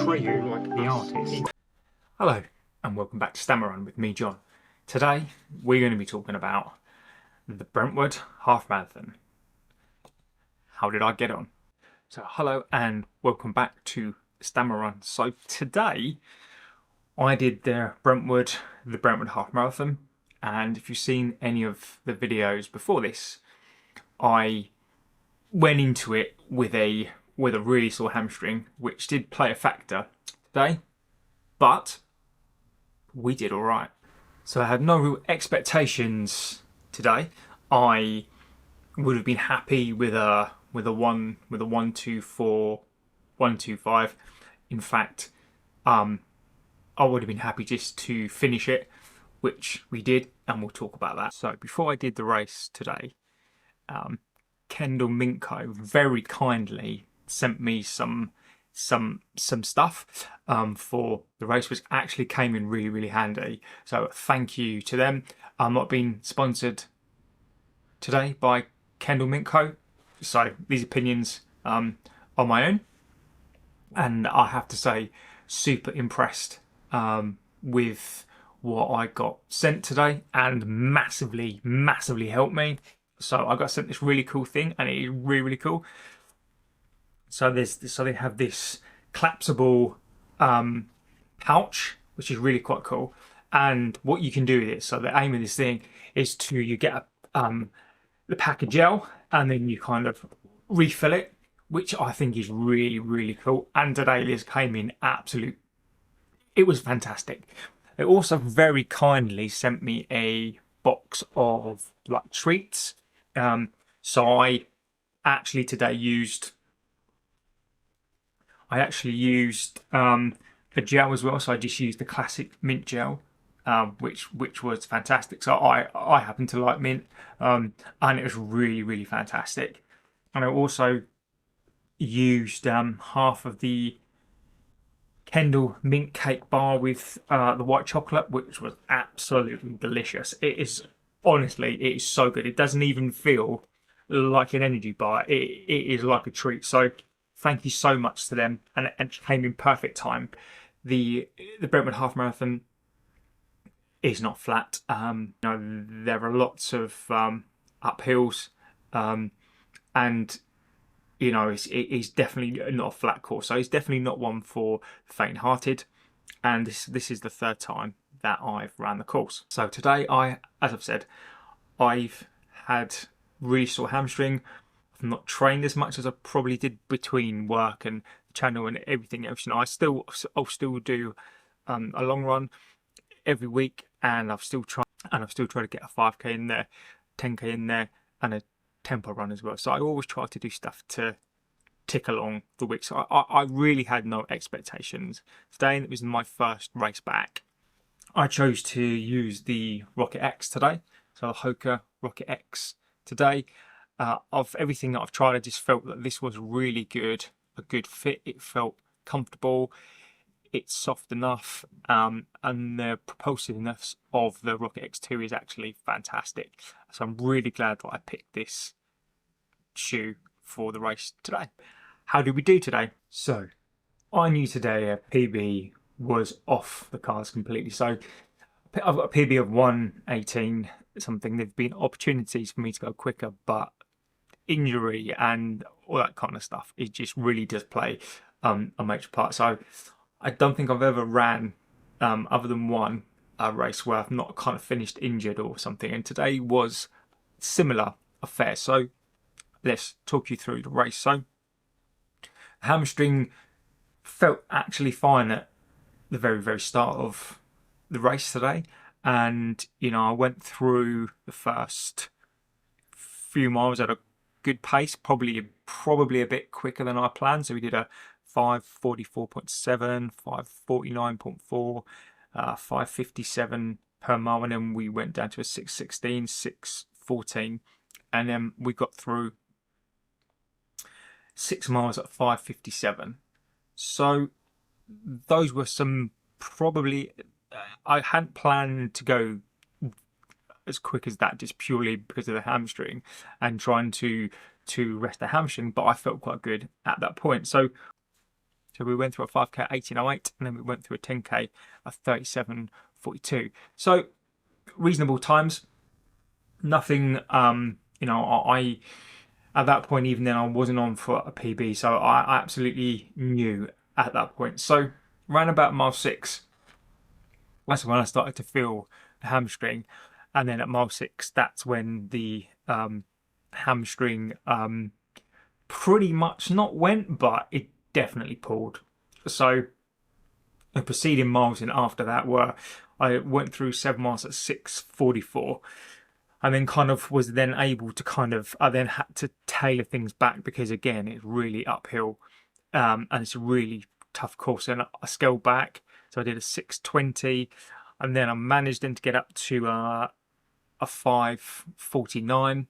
portray you like the artist. Hello, and welcome back to Stammer Run with me, John. Today, we're going to be talking about the Brentwood Half Marathon. How did I get on? So, hello, and welcome back to Stammer Run. So, today, I did the Brentwood Half Marathon, and if you've seen any of the videos before this, I went into it with a really sore hamstring, which did play a factor today, but we did all right. So I had no real expectations today. I would have been happy with a 1:24, 1:25. In fact, I would have been happy just to finish it, which we did, and we'll talk about that. So before I did the race today, Kendall Minko very kindly sent me some stuff for the race, which actually came in really handy. So thank you to them. I'm not being sponsored today by Kendall Minko, so these opinions are my own, and I have to say, super impressed with what I got sent today, and massively helped me. So I got sent this really cool thing, and it is really cool. So they have this collapsible pouch, which is really quite cool. And what you can do with it, so the aim of this thing is you get the pack of gel, and then you kind of refill it, which I think is really cool. And today this came in it was fantastic. They also very kindly sent me a box of like treats. So I actually today used a gel as well. So I just used the classic mint gel, which was fantastic. So I happen to like mint, and it was really fantastic. And I also used half of the Kendall mint cake bar with the white chocolate, which was absolutely delicious. It is so good. It doesn't even feel like an energy bar. It is like a treat. So thank you so much to them, and it came in perfect time. The Brentwood Half Marathon is not flat. There are lots of uphills, and it's definitely not a flat course. So it's definitely not one for the faint-hearted. And this is the third time that I've ran the course. So today, as I've said, I've had really sore hamstring. I've not trained as much as I probably did between work and the channel and everything else. I'll still do a long run every week, and I've still tried to get a 5k in there, 10k in there, and a tempo run as well. So I always try to do stuff to tick along the week. So I really had no expectations today, and it was my first race back. I chose to use the Rocket X today, so the Hoka Rocket X today. Of everything that I've tried, I just felt that this was really good, a good fit. It felt comfortable, it's soft enough, and the propulsiveness of the Rocket X2 is actually fantastic. So I'm really glad that I picked this shoe for the race today. How did we do today? So I knew today a PB was off the cards completely. So I've got a PB of 1:18 something. There've been opportunities for me to go quicker, but injury and all that kind of stuff, it just really does play a major part. So I don't think I've ever ran other than one race where I've not kind of finished injured or something, and today was similar affair. So let's talk you through the race. So hamstring felt actually fine at the very start of the race today, and I went through the first few miles at a good pace, probably a bit quicker than I planned. So we did a 5:44.7, 5:49.4, 5:57 per mile, and then we went down to a 6:16, 6:14, and then we got through 6 miles at 5:57. So those were some probably I hadn't planned to go as quick as that, just purely because of the hamstring and trying to rest the hamstring, but I felt quite good at that point. So So we went through a 5K at 18:08, and then we went through a 10K at 37:42. So reasonable times. Nothing, I at that point, even then, I wasn't on for a PB, so I absolutely knew at that point. So around about mile 6, that's when I started to feel the hamstring, and then at mile 6, that's when the hamstring pretty much not went, but it definitely pulled. So the preceding miles in after that were, I went through 7 miles at 6:44, and then kind of was then able to I then had to tailor things back, because again, it's really uphill, and it's a really tough course. And I scaled back, so I did a 6:20, and then I managed then to get up to a 5:49,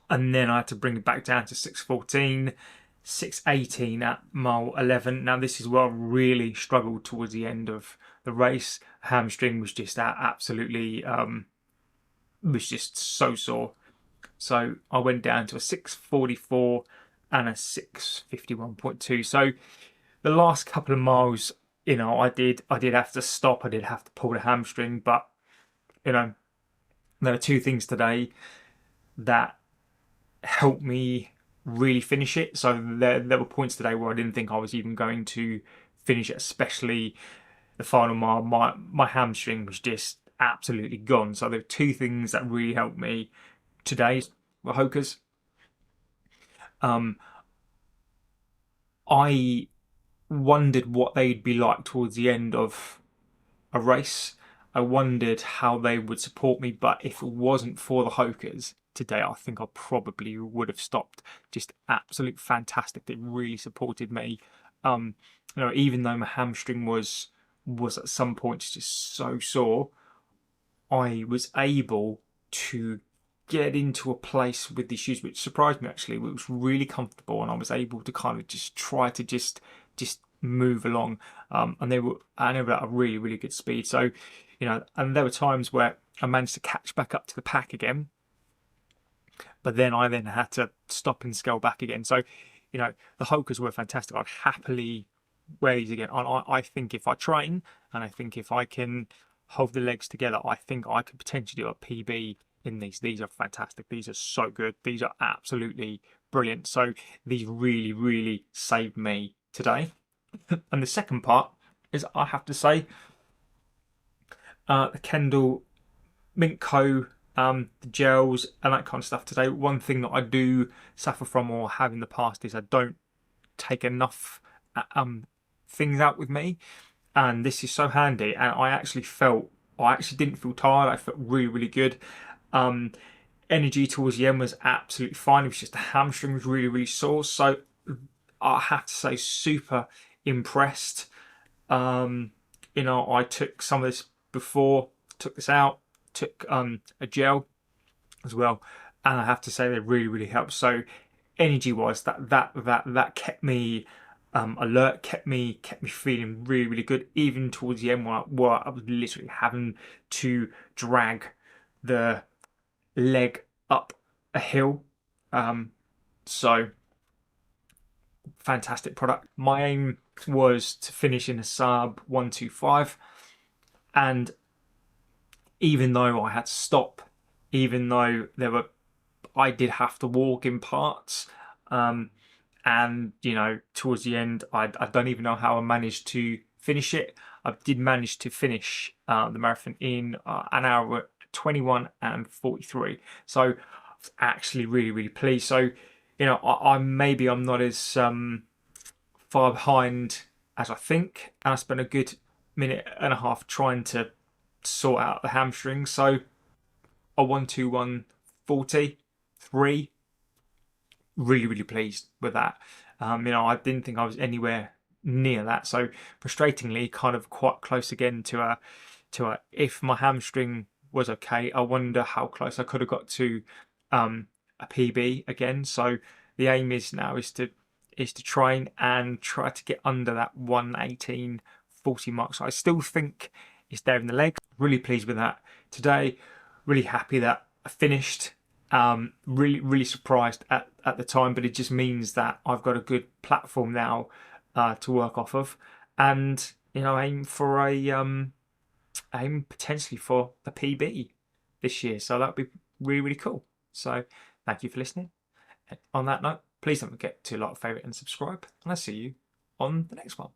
and then I had to bring it back down to 6:14, 6:18 at mile 11. Now this is where I really struggled towards the end of the race. Hamstring was just absolutely was just so sore. So I went down to a 6:44 and a 6:51.2. So the last couple of miles, I did have to stop. I did have to pull the hamstring, but there are two things today that helped me really finish it. So there were points today where I didn't think I was even going to finish it, especially the final mile. My hamstring was just absolutely gone. So there were two things that really helped me today were Hoka's. I wondered what they'd be like towards the end of a race. I wondered how they would support me, but if it wasn't for the Hoka's today, I think I probably would have stopped. Just absolute fantastic. It really supported me. Even though my hamstring was at some points just so sore, I was able to get into a place with these shoes, which surprised me actually. It was really comfortable, and I was able to kind of just try to just move along. And they were at a really, really good speed. So, and there were times where I managed to catch back up to the pack again, but then I had to stop and scale back again. So, the Hoka's were fantastic. I'd happily wear these again. I think if I train, and I think if I can hold the legs together, I think I could potentially do a PB in these. These are fantastic. These are so good. These are absolutely brilliant. So these really, really saved me today. And the second part is, I have to say, the Kendall Mint Co, the gels and that kind of stuff today. One thing that I do suffer from, or have in the past, is I don't take enough things out with me, and this is so handy. And I actually didn't feel tired. I felt really, really good. Energy towards the end was absolutely fine. It was just the hamstring was really, really sore. So I have to say, super impressed. I took some of this before, took this out, took a gel as well, and I have to say they really, really helped. So energy wise, that kept me alert, kept me feeling really, really good, even towards the end where I was literally having to drag the leg up a hill. So fantastic product. My aim was to finish in a sub 1:25, and even though I had to stop, even though I did have to walk in parts, and towards the end, I don't even know how I managed to finish it. I did manage to finish the marathon in an hour 21 and 43. So I was actually really, really pleased. So I'm not as far behind as I think, and I spent a good minute and a half trying to sort out the hamstring. So a 1:21:43. Really, really pleased with that. I didn't think I was anywhere near that. So frustratingly, kind of quite close again to a. If my hamstring was okay, I wonder how close I could have got to a PB again. So the aim is to train and try to get under that 1:18:40 mark. So I still think it's there in the legs. Really pleased with that today. Really happy that I finished. Really, really surprised at the time, but it just means that I've got a good platform now to work off of, and aim for aim potentially for a PB this year. So that'd be really, really cool. So thank you for listening. On that note, please don't forget to like, favourite and subscribe, and I'll see you on the next one.